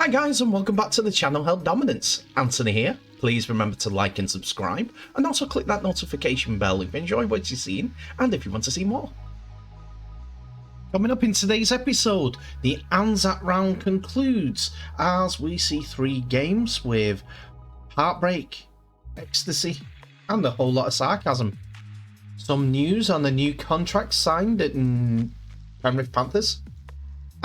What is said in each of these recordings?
Hi guys, and welcome back to the channel Held Dominance. Anthony here. Please remember to like and subscribe, and also click that notification bell if you enjoy what you're seeing and if you want to see more. Coming up in today's episode, the Anzac round concludes as we see 3 games with heartbreak, ecstasy, and a whole lot of sarcasm. Some news on the new contract signed at Penrith Panthers,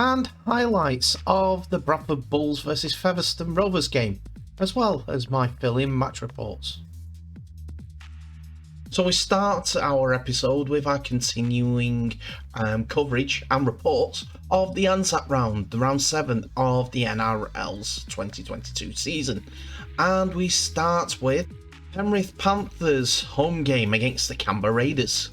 and highlights of the Bradford Bulls versus Featherstone Rovers game, as well as my fill-in match reports. So we start our episode with our continuing coverage and reports of the Anzac round, the round 7 of the NRL's 2022 season. And we start with Penrith Panthers home game against the Canberra Raiders.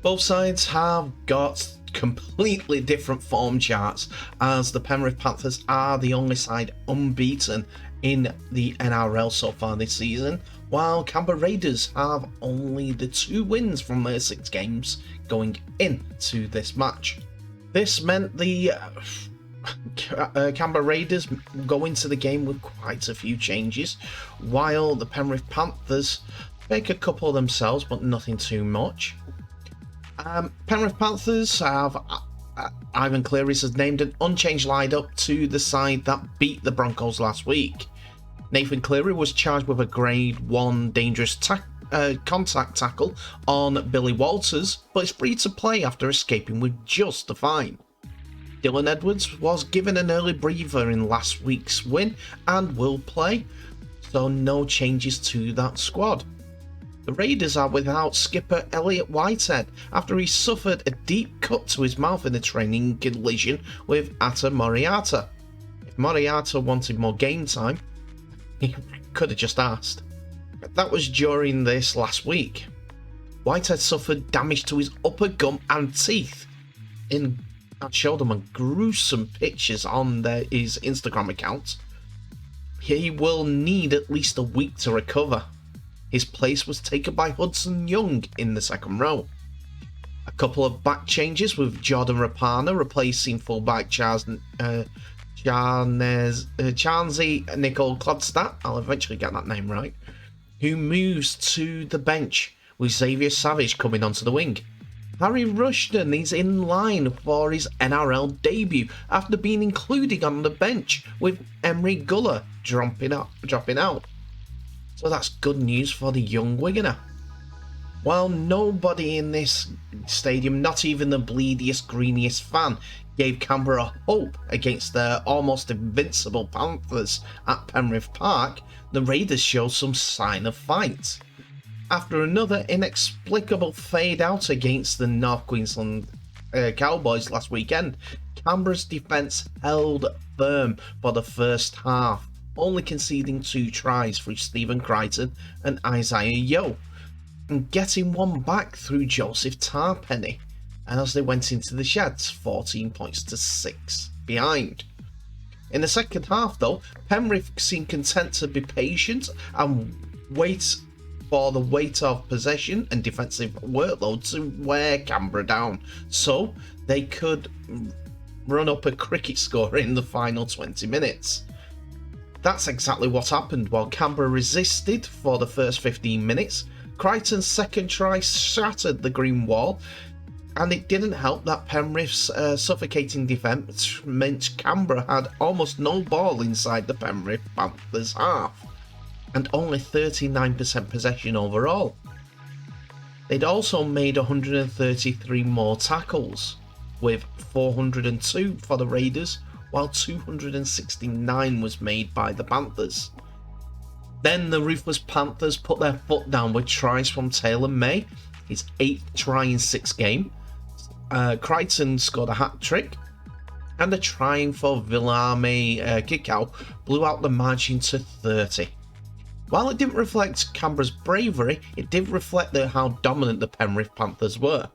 Both sides have got completely different form charts, as the Penrith Panthers are the only side unbeaten in the NRL so far this season, while Canberra Raiders have only the 2 wins from their 6 games going into this match. This meant the Canberra Raiders go into the game with quite a few changes, while the Penrith Panthers make a couple themselves, but nothing too much. Penrith Panthers have Ivan Cleary has named an unchanged lineup to the side that beat the Broncos last week. Nathan Cleary was charged with a grade 1 dangerous contact tackle on Billy Walters, but is free to play after escaping with just a fine. Dylan Edwards was given an early breather in last week's win and will play, so no changes to that squad. The Raiders are without skipper Elliot Whitehead after he suffered a deep cut to his mouth in a training collision with Ata Moriata. If Moriata wanted more game time, he could have just asked. That was during this last week. Whitehead suffered damage to his upper gum and teeth. I showed him gruesome pictures on his Instagram account. He will need at least a week to recover. His place was taken by Hudson Young in the second row. A couple of back changes with Jordan Rapana replacing fullback Chansey Nicole Clodstadt, I'll eventually get that name right, who moves to the bench with Xavier Savage coming onto the wing. Harry Rushton is in line for his NRL debut after being included on the bench, with Emery Guller dropping out. So that's good news for the young Wiganer. While nobody in this stadium, not even the bleediest, greeniest fan, gave Canberra hope against their almost invincible Panthers at Penrith Park, the Raiders showed some sign of fight. After another inexplicable fade out against the North Queensland Cowboys last weekend, Canberra's defence held firm for the first half, only conceding 2 tries through Stephen Crichton and Isaiah Yeo, and getting one back through Joseph Tarpenny as they went into the sheds 14 points to 6 behind. In the second half though, Penrith seemed content to be patient and wait for the weight of possession and defensive workload to wear Canberra down, so they could run up a cricket score in the final 20 minutes. That's exactly what happened. While Canberra resisted for the first 15 minutes, Crichton's second try shattered the green wall, and it didn't help that Penrith's suffocating defence meant Canberra had almost no ball inside the Penrith Panthers half, and only 39% possession overall. They'd also made 133 more tackles, with 402 for the Raiders, while 269 was made by the Panthers. Then the ruthless Panthers put their foot down with tries from Taylor May, his 8th try in 6 games. Crichton scored a hat-trick, and a try for Vilame Kikau blew out the margin to 30. While it didn't reflect Canberra's bravery, it did reflect how dominant the Penrith Panthers were.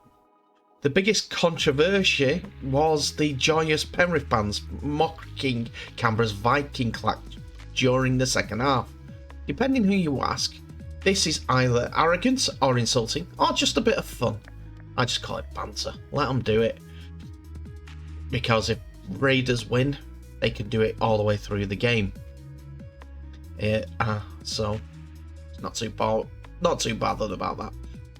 The biggest controversy was the joyous Penrith fans mocking Canberra's Viking clap during the second half. Depending who you ask, this is either arrogant or insulting, or just a bit of fun. I just call it banter. Let them do it. Because if Raiders win, they can do it all the way through the game. So it's not too bothered about that.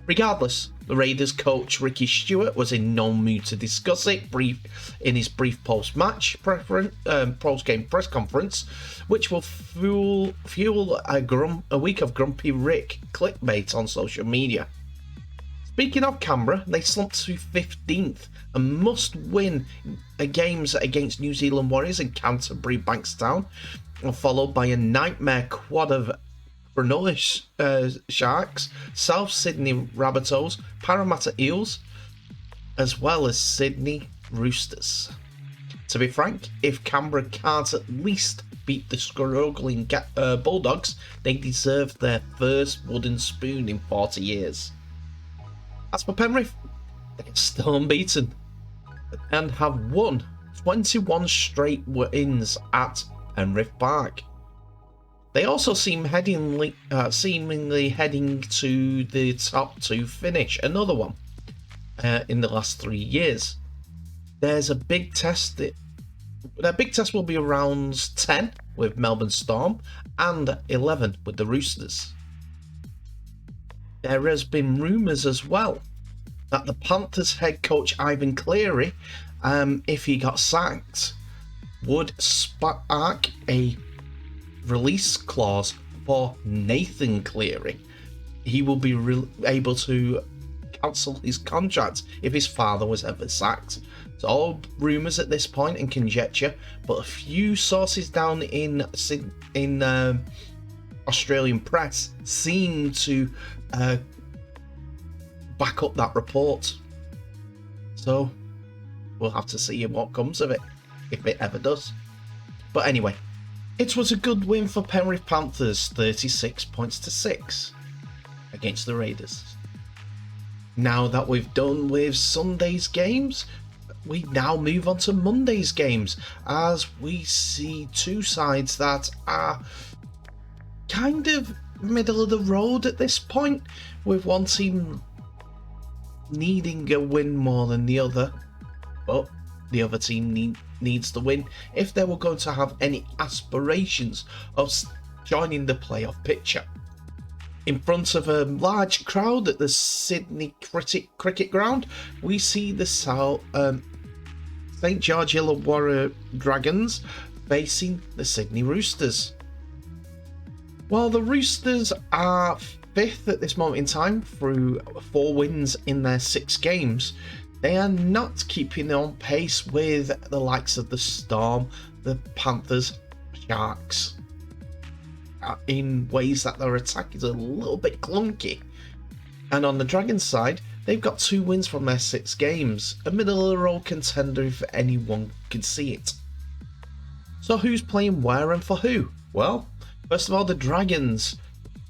Regardless, the Raiders coach Ricky Stewart was in no mood to discuss it in his brief post-match post-game press conference, which will fuel a week of Grumpy Rick clickbait on social media. Speaking of Canberra, they slumped to 15th and must win games against New Zealand Warriors and Canterbury Bankstown, followed by a nightmare quad of Cronulla Sharks, South Sydney Rabbitohs, Parramatta Eels, as well as Sydney Roosters. To be frank, if Canberra can't at least beat the struggling Bulldogs, they deserve their first wooden spoon in 40 years. As for Penrith, they're still unbeaten and have won 21 straight wins at Penrith Park. They also seem seemingly heading to the top 2 finish, another one in the last 3 years. There's a big test. Their big test will be rounds 10 with Melbourne Storm and 11 with the Roosters. There has been rumours as well that the Panthers head coach Ivan Cleary, if he got sacked, would spark a release clause for Nathan Cleary. He will be able to cancel his contract if his father was ever sacked. It's all rumours at this point and conjecture, but a few sources down in Australian press seem to back up that report. So we'll have to see what comes of it, if it ever does. But anyway, it was a good win for Penrith Panthers, 36 points to 6 against the Raiders. Now that we've done with Sunday's games, we now move on to Monday's games, as we see two sides that are kind of middle of the road at this point, with one team needing a win more than the other, but the other team needs the win if they were going to have any aspirations of joining the playoff picture. In front of a large crowd at the Sydney Cricket Ground, we see the St George Illawarra Dragons facing the Sydney Roosters. While the Roosters are 5th at this moment in time through 4 wins in their 6 games, they are not keeping on pace with the likes of the Storm, the Panthers, Sharks, in ways that their attack is a little bit clunky. And on the Dragons side, they've got 2 wins from their 6 games, a middle-of-the-road contender if anyone could see it. So who's playing where and for who? Well, first of all, the Dragons.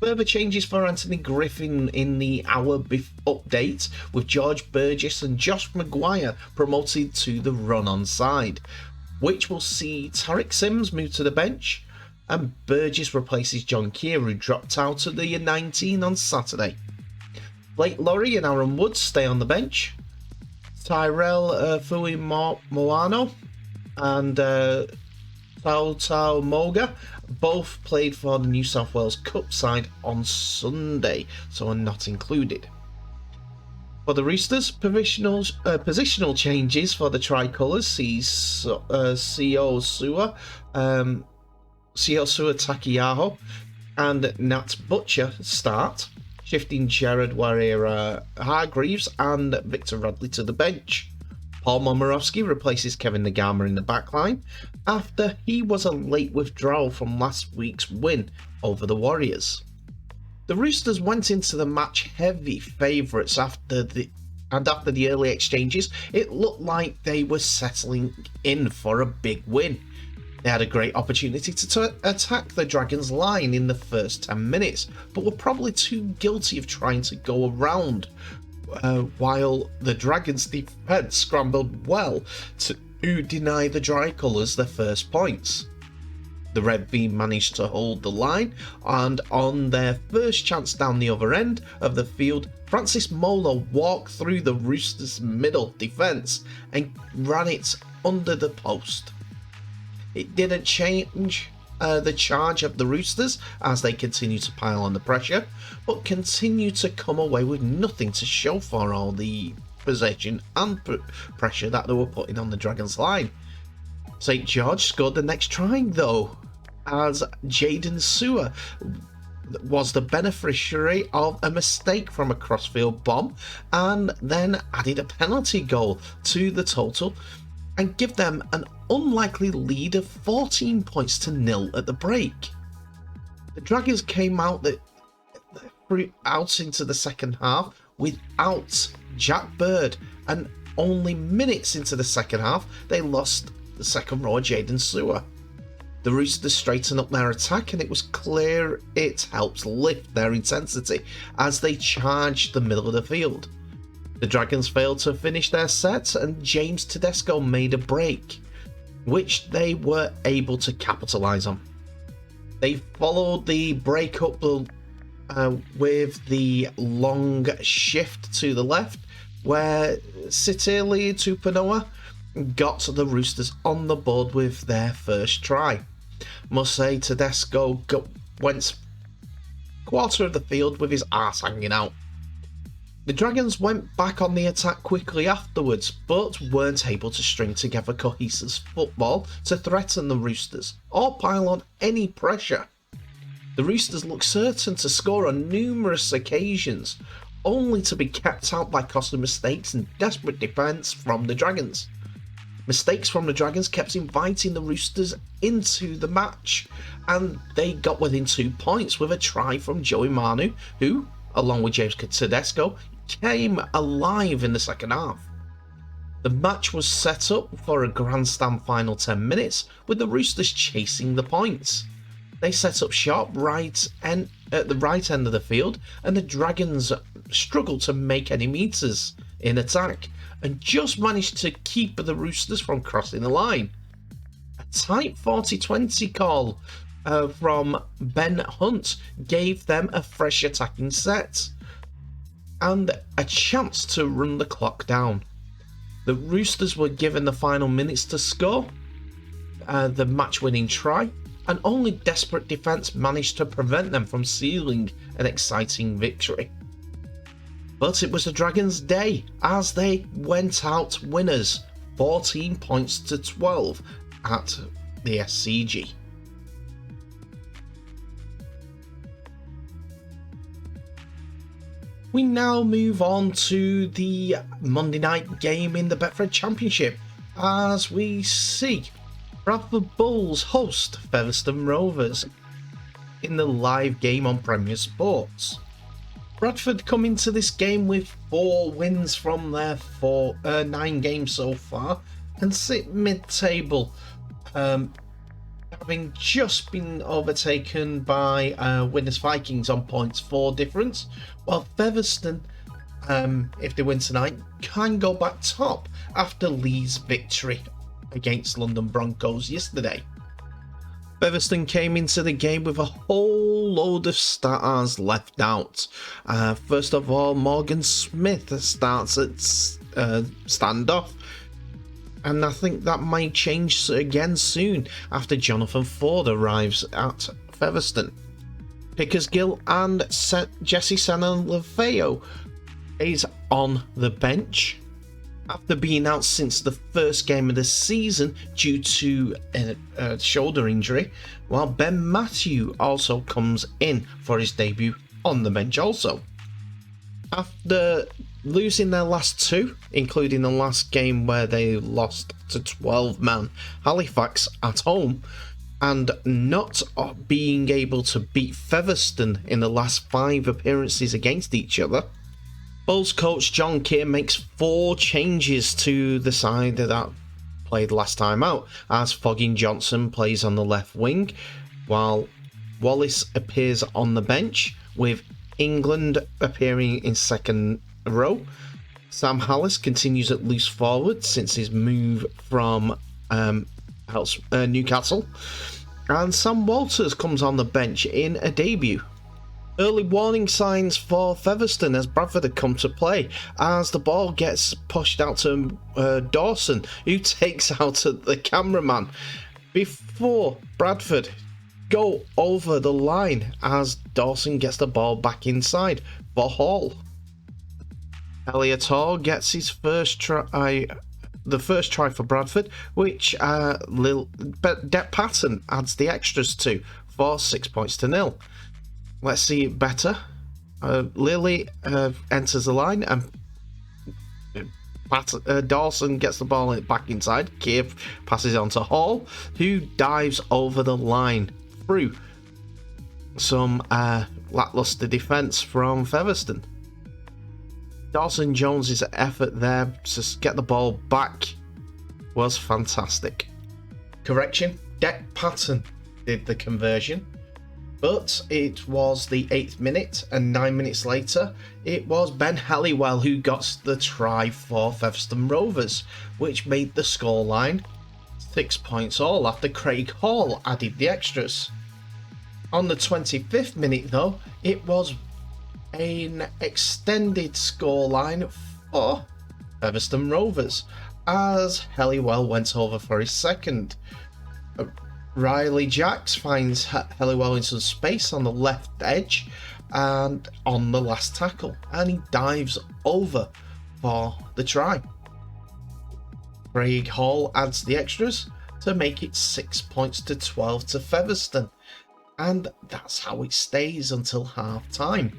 Further changes for Anthony Griffin in the hour update, with George Burgess and Josh Maguire promoted to the run-on side, which will see Tariq Sims move to the bench, and Burgess replaces John Keir, who dropped out of the 19 on Saturday. Blake Lawrie and Aaron Woods stay on the bench. Tyrell Fuimoano and Tautau Moga both played for the New South Wales Cup side on Sunday, so are not included. For the Roosters, positional changes for the Tricolours see Siosua Takiyaho and Nat Butcher start, shifting Jared Warrior-Hargreaves and Victor Radley to the bench. Paul Momorowski replaces Kevin Nagama in the backline after he was a late withdrawal from last week's win over the Warriors. The Roosters went into the match heavy favourites after the early exchanges. It looked like they were settling in for a big win. They had a great opportunity to attack the Dragons' line in the first 10 minutes, but were probably too guilty of trying to go around, while the Dragons' defence scrambled well to deny the Tricolours their first points. The Red Beam managed to hold the line, and on their first chance down the other end of the field, Francis Molo walked through the Roosters' middle defence and ran it under the post. It didn't change the charge of the Roosters as they continue to pile on the pressure, but continue to come away with nothing to show for all the possession and pressure that they were putting on the Dragons line. St. George scored the next try though, as Jaden Sewer was the beneficiary of a mistake from a crossfield bomb and then added a penalty goal to the total and give them an unlikely lead of 14 points to 0 at the break. The Dragons came out into the second half without Jack Bird, and only minutes into the second half they lost the second row of Jaden Sewer. The Roosters straightened up their attack and it was clear it helped lift their intensity as they charged the middle of the field. The Dragons failed to finish their set and James Tedesco made a break, which they were able to capitalise on. They followed the break up with the long shift to the left, where Sitili Tupanoa got the Roosters on the board with their first try. Must say Tedesco went quarter of the field with his arse hanging out. The Dragons went back on the attack quickly afterwards, but weren't able to string together cohesive football to threaten the Roosters or pile on any pressure. The Roosters looked certain to score on numerous occasions, only to be kept out by costly mistakes and desperate defence from the Dragons. Mistakes from the Dragons kept inviting the Roosters into the match, and they got within 2 points with a try from Joey Manu, who, along with James Tedesco, came alive in the second half. The match was set up for a grandstand final 10 minutes, with the Roosters chasing the points. They set up shop at the right end of the field, and the Dragons struggled to make any meters in attack, and just managed to keep the Roosters from crossing the line. A tight 40-20 call from Ben Hunt gave them a fresh attacking set and a chance to run the clock down. The Roosters were given the final minutes to score the match-winning try, and only desperate defence managed to prevent them from sealing an exciting victory. But it was the Dragons' day as they went out winners, 14 points to 12 at the SCG. We now move on to the Monday night game in the Betfred Championship as we see Bradford Bulls host Featherstone Rovers in the live game on Premier Sports. Bradford come into this game with 4 wins from their 9 games so far and sit mid-table, having just been overtaken by Winners Vikings on points 4 difference, while Featherstone, if they win tonight, can go back top after Lee's victory against London Broncos yesterday. Featherstone came into the game with a whole load of stars left out. First of all, Morgan Smith starts at standoff, and I think that might change again soon after Jonathan Ford arrives at Featherstone. Pickersgill and Jesse Senna-Lefeo is on the bench after being out since the first game of the season due to a shoulder injury, while Ben Matthew also comes in for his debut on the bench also. After losing their last 2, including the last game where they lost to 12-man Halifax at home, and not being able to beat Featherstone in the last 5 appearances against each other, Bulls coach John Keir makes 4 changes to the side that played last time out, as Fogging Johnson plays on the left wing, while Wallace appears on the bench, with England appearing in second row. Sam Hallis continues at loose forward since his move from Newcastle, and Sam Walters comes on the bench in a debut. Early warning signs for Featherstone as Bradford had come to play, as the ball gets pushed out to Dawson, who takes out the cameraman, before Bradford go over the line as Dawson gets the ball back inside for Hall. Elliot Hall gets his first try, the first try for Bradford, which Depp Patton adds the extras to for 6-0. Let's see it better. Lily enters the line and Dawson gets the ball back inside. Keith passes it on to Hall, who dives over the line through some lackluster defence from Featherstone. Dawson Jones's effort there to get the ball back was fantastic. Correction, Depp Patton did the conversion, but it was the 8th minute, and 9 minutes later it was Ben Halliwell who got the try for Featherstone Rovers, which made the scoreline 6 points all after Craig Hall added the extras. On the 25th minute though, it was an extended scoreline for Featherstone Rovers as Halliwell went over for his second. Riley Jacks finds Halliwell in some space on the left edge and on the last tackle, and he dives over for the try. Craig Hall adds the extras to make it 6-12 to Featherstone, and that's how it stays until half time.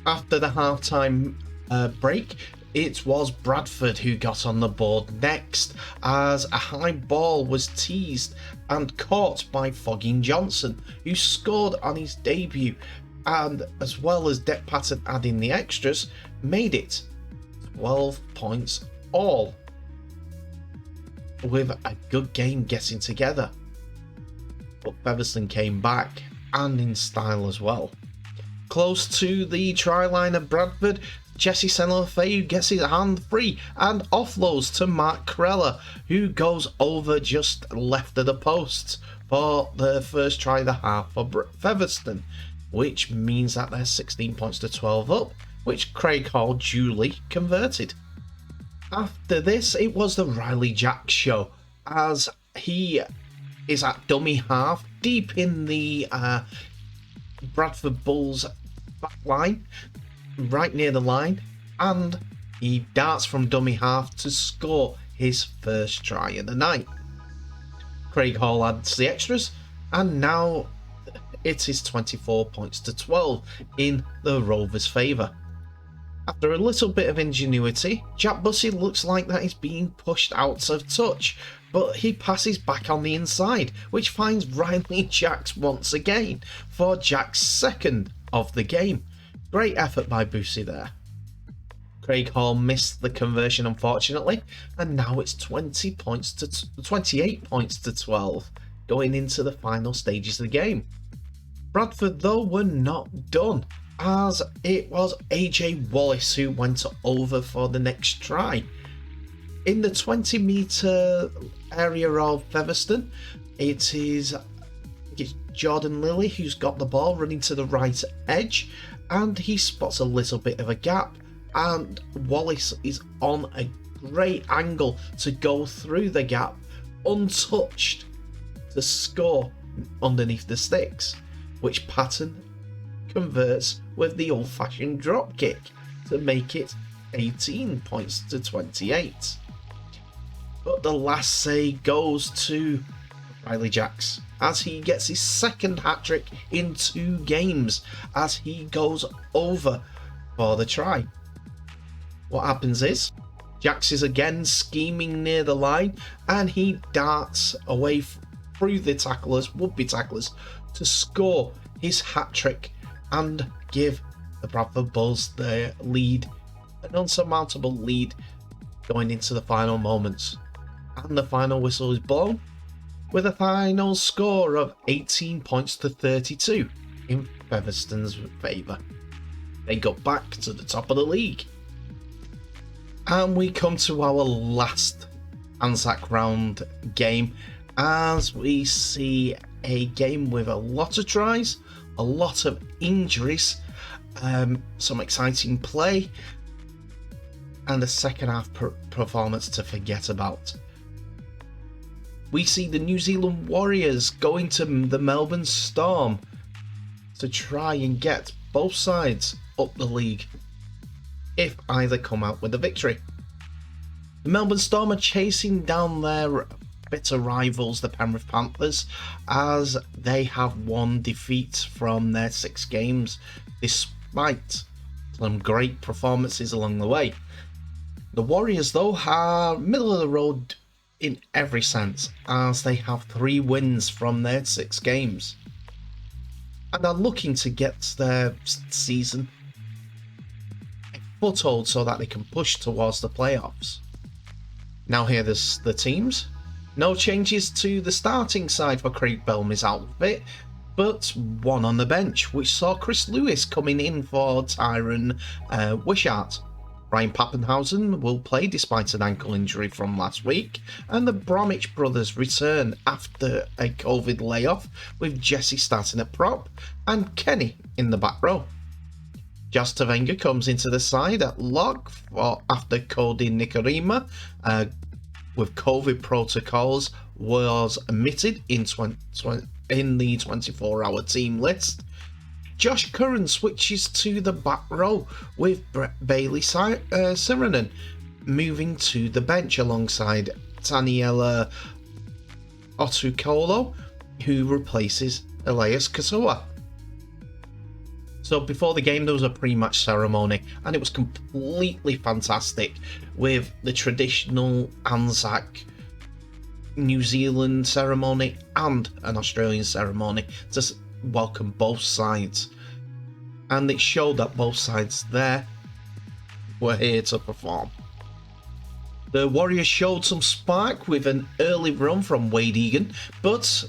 After the half-time break, it was Bradford who got on the board next as a high ball was teased and caught by Fogging Johnson, who scored on his debut, and as well as Depp Patton adding the extras, made it 12 points all, with a good game getting together. But Featherstone came back, and in style as well. Close to the try line of Bradford, Jesse Senlofeu gets his hand free and offloads to Mark Corella, who goes over just left of the post for the first try of the half for Featherstone, which means that they're 16-12 up, which Craig Hall duly converted. After this, it was the Riley Jacks show, as he is at dummy half, deep in the Bradford Bulls back line, right near the line, and he darts from dummy half to score his first try of the night. Craig Hall adds the extras, and now it is 24-12 in the Rovers' favour. After a little bit of ingenuity, Jack Bussey looks like that he's being pushed out of touch, but he passes back on the inside, which finds Riley Jacks once again for Jack's second of the game. Great effort by Bussey there. Craig Hall missed the conversion unfortunately, and now it's 28 points to 12 going into the final stages of the game. Bradford though were not done, as it was AJ Wallace who went over for the next try. In the 20-metre area of Featherstone, it's Jordan Lilly who's got the ball running to the right edge, and he spots a little bit of a gap, and Wallace is on a great angle to go through the gap untouched to score underneath the sticks, which Patton converts with the old-fashioned drop kick to make it 18-28. But the last say goes to Riley Jacks, as he gets his second hat-trick in 2 games as he goes over for the try. What happens is, Jacks is again scheming near the line, and he darts away through the would-be tacklers, to score his hat-trick and give the Bradford Bulls their lead, an unsurmountable lead going into the final moments. And the final whistle is blown, with a final score of 18-32 in Featherstone's favour. They got back to the top of the league. And we come to our last Anzac round game, as we see a game with a lot of tries, a lot of injuries, some exciting play, and a second half performance to forget about. we see the New Zealand Warriors going to the Melbourne Storm to try and get both sides up the league, if either come out with a victory. The Melbourne Storm are chasing down their bitter rivals, the Penrith Panthers, as they have one defeat from their 6 games, despite some great performances along the way. The Warriors, though, are middle of the road in every sense, as they have 3 wins from their 6 games, and are looking to get their season a foothold so that they can push towards the playoffs. Now here's the teams. No changes to the starting side for Craig Bellamy outfit, but one on the bench, which saw Chris Lewis coming in for Tyron Wishart. Ryan Pappenhausen will play despite an ankle injury from last week, and the Bromwich brothers return after a COVID layoff, with Jesse starting at prop and Kenny in the back row. Jas Tavenga comes into the side at lock after Cody Nikarima, with COVID protocols, was omitted in the 24-hour team list. Josh Curran switches to the back row, with Bailey Siranen moving to the bench alongside Taniela Otukolo, who replaces Elias Kasua. So before the game, there was a pre-match ceremony, and it was completely fantastic, with the traditional Anzac New Zealand ceremony and an Australian ceremony to welcome both sides, and it showed that both sides there were here to perform. The Warriors showed some spark with an early run from Wade Egan, but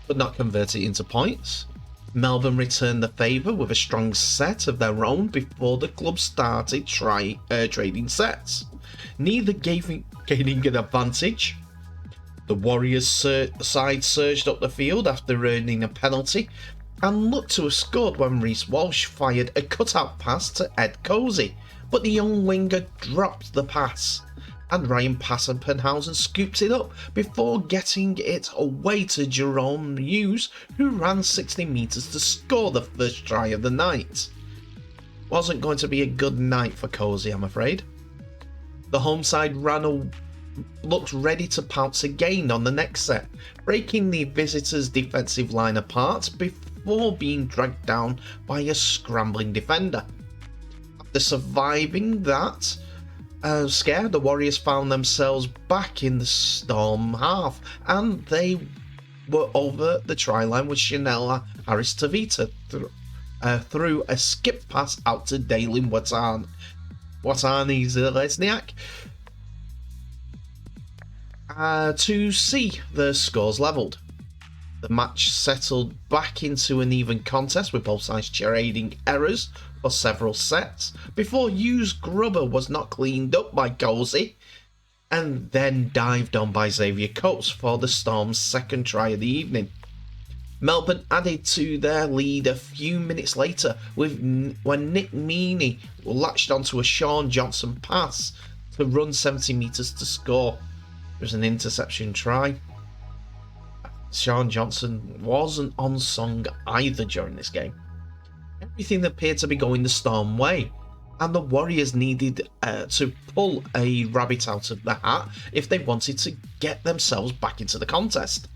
could not convert it into points. Melbourne returned the favour with a strong set of their own before the club started trading sets, neither gaining an advantage. The Warriors side surged up the field after earning a penalty, and looked to have scored when Reece Walsh fired a cutout pass to Ed Cozy, but the young winger dropped the pass, and Ryan Passenpenhausen scoops it up before getting it away to Jerome Hughes, who ran 60 metres to score the first try of the night. Wasn't going to be a good night for Cozy, I'm afraid. The home side looked ready to pounce again on the next set, breaking the visitors' defensive line apart before being dragged down by a scrambling defender. After surviving that scare, the Warriors found themselves back in the Storm half, and they were over the try line with Chanela Harris-Tavita through a skip pass out to Dalen Watani-Zelezniak to see the scores levelled. The match settled back into an even contest, with both sides trading errors for several sets before Hughes' grubber was not cleaned up by Cozy and then dived on by Xavier Coates for the Storm's second try of the evening. Melbourne added to their lead a few minutes later when Nick Meaney latched onto a Sean Johnson pass to run 70 metres to score. It was an interception try. Sean Johnson wasn't on song either during this game. Everything appeared to be going the Storm way, and the Warriors needed to pull a rabbit out of the hat if they wanted to get themselves back into the contest.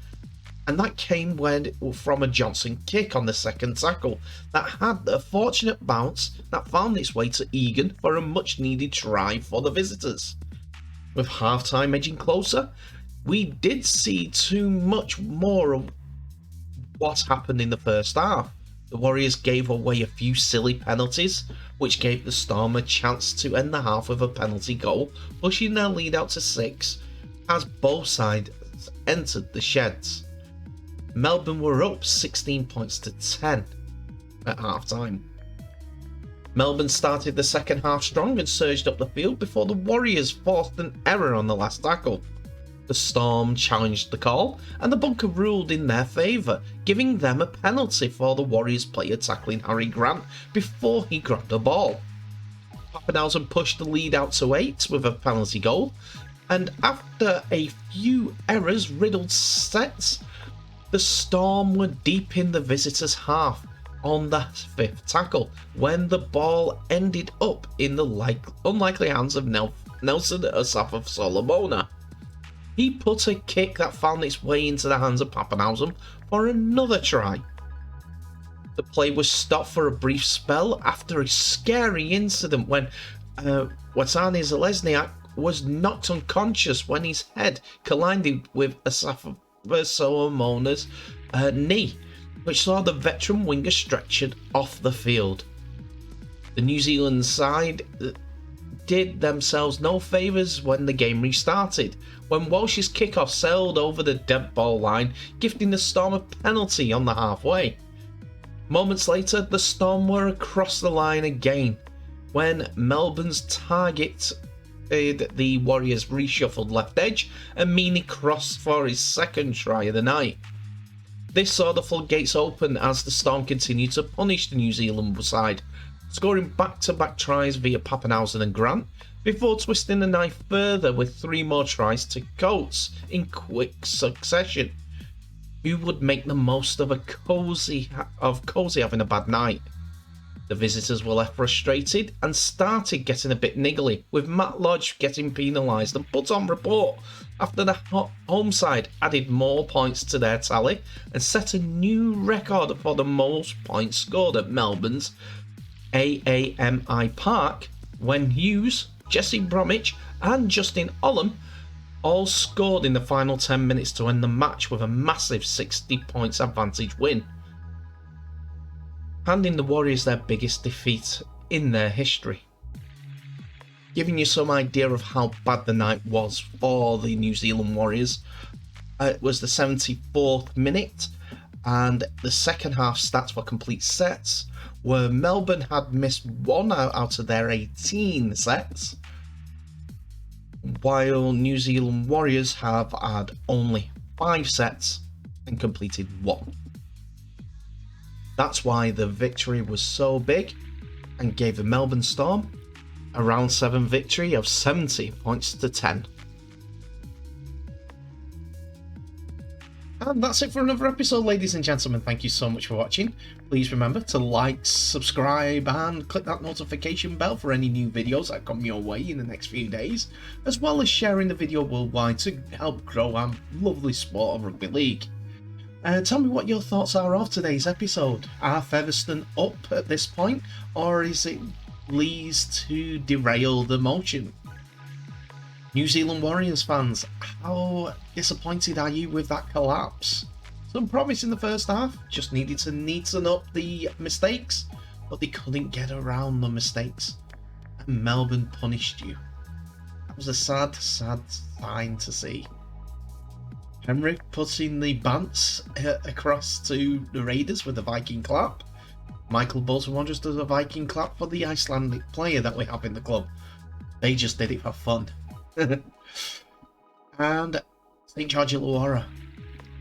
And that came from a Johnson kick on the second tackle that had a fortunate bounce that found its way to Egan for a much needed try for the visitors. With half-time edging closer, we did see too much more of what happened in the first half. The Warriors gave away a few silly penalties, which gave the Storm a chance to end the half with a penalty goal, pushing their lead out to 6 as both sides entered the sheds. Melbourne were up 16 points to 10 at half-time. Melbourne started the second half strong and surged up the field before the Warriors forced an error on the last tackle. The Storm challenged the call, and the bunker ruled in their favour, giving them a penalty for the Warriors player tackling Harry Grant before he grabbed the ball. Pappenhausen pushed the lead out to 8 with a penalty goal, And after a few errors-riddled sets, the Storm were deep in the visitors' half on the 5th tackle when the ball ended up in the unlikely hands of Nelson Asafa Solomona. He put a kick that found its way into the hands of Pappenhausen for another try. The play was stopped for a brief spell after a scary incident when Watani Zalesniak was knocked unconscious when his head collided with Asafa Solomona's knee, which saw the veteran winger stretchered off the field. The New Zealand side did themselves no favours when the game restarted, when Walsh's kickoff sailed over the dead ball line, gifting the Storm a penalty on the halfway. Moments later, the Storm were across the line again, when Melbourne's target the Warriors' reshuffled left edge and Meaney crossed for his second try of the night. This saw the floodgates open as the Storm continued to punish the New Zealand side, scoring back-to-back tries via Pappenhausen and Grant, before twisting the knife further with 3 more tries to Coates in quick succession, who would make the most of Cozy having a bad night. The visitors were left frustrated and started getting a bit niggly, with Matt Lodge getting penalised and put on report after the home side added more points to their tally and set a new record for the most points scored at Melbourne's AAMI Park when Hughes, Jesse Bromwich and Justin Olam all scored in the final 10 minutes to end the match with a massive 60 points advantage win, handing the Warriors their biggest defeat in their history. Giving you some idea of how bad the night was for the New Zealand Warriors, it was the 74th minute, and the second half stats for complete sets where Melbourne had missed 1 out of their 18 sets, while New Zealand Warriors have had only 5 sets and completed 1. That's why the victory was so big and gave the Melbourne Storm a round 7 victory of 70 points to 10. And that's it for another episode, ladies and gentlemen. Thank you so much for watching. Please remember to like, subscribe and click that notification bell for any new videos that come your way in the next few days, as well as sharing the video worldwide to help grow our lovely sport of rugby league. Tell me what your thoughts are of today's episode. Are Featherstone up at this point, or is it Lees to derail the motion? New Zealand Warriors fans, how disappointed are you with that collapse? Some promise in the first half, just needed to neaten up the mistakes, but they couldn't get around the mistakes, and Melbourne punished you. That was a sad, sad sign to see. Penrith putting the bants across to the Raiders with a Viking clap. Michael Bolton Wanderers does a Viking clap for the Icelandic player that we have in the club. They just did it for fun. And St George Illawarra,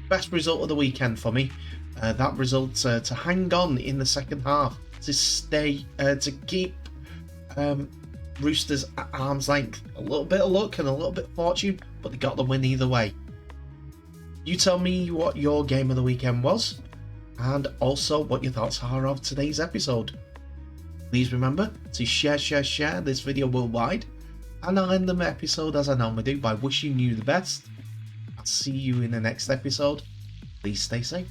best result of the weekend for me. That result to hang on in the second half, to stay, to keep Roosters at arm's length. A little bit of luck and a little bit of fortune, but they got the win either way. You tell me what your game of the weekend was, and also what your thoughts are of today's episode. Please remember to share this video worldwide, and I'll end the episode as I normally do by wishing you the best. I'll see you in the next episode. Please stay safe.